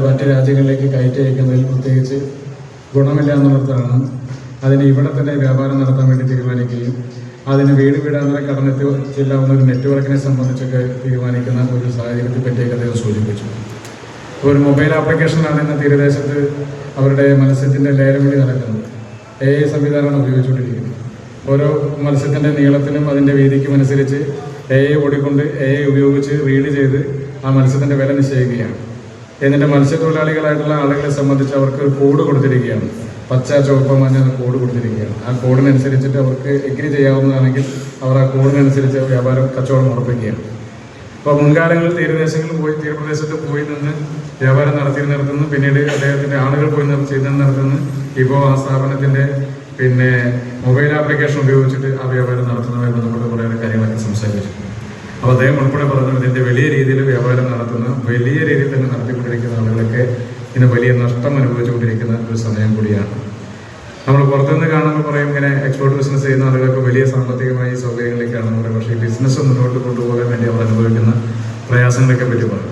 മറ്റ് രാജ്യങ്ങളിലേക്ക് കയറ്റി അയക്കുന്നതിൽ പ്രത്യേകിച്ച് ഗുണമില്ല എന്നുള്ളതാണ്. അതിന് ഇവിടെ തന്നെ വ്യാപാരം നടത്താൻ വേണ്ടി തീരുമാനിക്കുകയും അതിന് വീടാന്തര കടന്നെത്തി ചെല്ലാവുന്ന ഒരു നെറ്റ്വർക്കിനെ സംബന്ധിച്ചൊക്കെ തീരുമാനിക്കുന്ന ഒരു സാഹചര്യത്തെ പറ്റിയൊക്കെ അദ്ദേഹം സൂചിപ്പിച്ചു. ഒരു മൊബൈൽ ആപ്ലിക്കേഷനാണ് ഇന്ന് തീരദേശത്ത് അവരുടെ മത്സ്യത്തിൻ്റെ ലേലം വിളി നടക്കുന്നത്. AI സംവിധാനമാണ് ഉപയോഗിച്ചുകൊണ്ടിരിക്കുന്നത്. ഓരോ മത്സ്യത്തിൻ്റെ നീളത്തിനും അതിൻ്റെ വീതിക്കും അനുസരിച്ച് AI ഓടിക്കൊണ്ട് AI ഉപയോഗിച്ച് റീഡ് ചെയ്ത് ആ മത്സ്യത്തിൻ്റെ വില നിശ്ചയിക്കുകയാണ്. എന്നിട്ട് മത്സ്യത്തൊഴിലാളികളായിട്ടുള്ള ആളുകളെ സംബന്ധിച്ച് അവർക്ക് ഒരു കോഡ് കൊടുത്തിരിക്കുകയാണ്. പച്ച, ചുവപ്പ്, മഞ്ഞ എന്ന കോഡ് കൊടുത്തിരിക്കുകയാണ്. ആ കോഡിനനുസരിച്ചിട്ട് അവർക്ക് എഗ്രി ചെയ്യാവുന്നതാണെങ്കിൽ അവർ ആ കോഡിനനുസരിച്ച് കച്ചവടം ഉറപ്പിക്കുകയാണ്. അപ്പോൾ മുൻകാലങ്ങളിൽ തീരപ്രദേശത്ത് പോയി നിന്ന് വ്യാപാരം നടത്തുന്നു. പിന്നീട് അദ്ദേഹത്തിൻ്റെ ആളുകൾ പോയി നടത്തുന്നു. ഇപ്പോൾ ആ സ്ഥാപനത്തിൻ്റെ മൊബൈൽ ആപ്ലിക്കേഷൻ ഉപയോഗിച്ചിട്ട് ആ വ്യാപാരം നടത്തുന്നതുമായി ബന്ധപ്പെട്ട് കുറേ കാര്യങ്ങളൊക്കെ സംസാരിച്ചു. അപ്പോൾ അദ്ദേഹം ഉൾപ്പെടെ പറഞ്ഞു, ഇതിൻ്റെ വലിയ രീതിയിൽ വ്യാപാരം നടത്തുന്ന, വലിയ രീതിയിൽ തന്നെ നടത്തിക്കൊണ്ടിരിക്കുന്ന ആളുകളൊക്കെ ഇന്ന് വലിയ നഷ്ടം അനുഭവിച്ചുകൊണ്ടിരിക്കുന്ന ഒരു സമയം കൂടിയാണ്. നമ്മൾ പുറത്തുനിന്ന് കാണുമ്പോൾ പറയും ഇങ്ങനെ എക്സ്പോർട്ട് ബിസിനസ് ചെയ്യുന്ന ആളുകൾക്ക് വലിയ സാമ്പത്തികമായി സൗകര്യങ്ങളിലേക്കാണെന്ന് പറയും. പക്ഷേ ഈ ബിസിനസ് മുന്നോട്ട് കൊണ്ടുപോകാൻ വേണ്ടി അവർ അനുഭവിക്കുന്ന പ്രയാസങ്ങളൊക്കെ പറ്റി പറയും.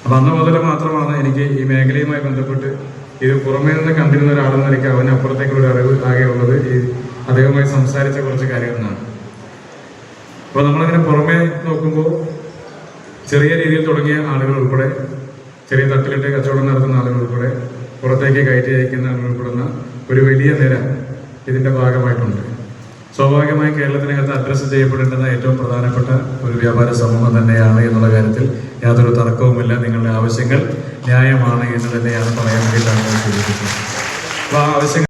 അപ്പം അന്ന് മുതൽ മാത്രമാണ് എനിക്ക് ഈ മേഖലയുമായി ബന്ധപ്പെട്ട് ഇത് പുറമേ നിന്ന് കണ്ടിരുന്ന ഒരാളെന്ന നിലയ്ക്ക് അവനപ്പുറത്തേക്കുള്ള ഒരു അറിവ് ആകെ ഉള്ളത് ഈ അദ്ദേഹവുമായി സംസാരിച്ച കുറച്ച് കാര്യങ്ങളാണ്. അപ്പോൾ നമ്മളിങ്ങനെ പുറമേ നോക്കുമ്പോൾ ചെറിയ രീതിയിൽ തുടങ്ങിയ ആളുകൾ ഉൾപ്പെടെ, ചെറിയ തട്ടിലിട്ട് കച്ചവടം നടത്തുന്ന ആളുകൾ ഉൾപ്പെടെ, പുറത്തേക്ക് കയറ്റി അയക്കുന്ന ആളുകൾ ഉൾപ്പെടുന്ന ഒരു വലിയ നിര ഇതിൻ്റെ ഭാഗമായിട്ടുണ്ട്. സ്വാഭാവികമായും കേരളത്തിനകത്ത് അഡ്രസ്സ് ചെയ്യപ്പെടേണ്ടുന്ന ഏറ്റവും പ്രധാനപ്പെട്ട ഒരു വ്യാപാര സമൂഹം തന്നെയാണ് എന്നുള്ള കാര്യത്തിൽ യാതൊരു തർക്കവുമില്ല. നിങ്ങളുടെ ആവശ്യങ്ങൾ ന്യായമാണ് എന്ന് തന്നെയാണ് പറയാൻ വേണ്ടിയിട്ടാണ് സൂചിപ്പിച്ചത്. അപ്പോൾ ആ ആവശ്യങ്ങൾ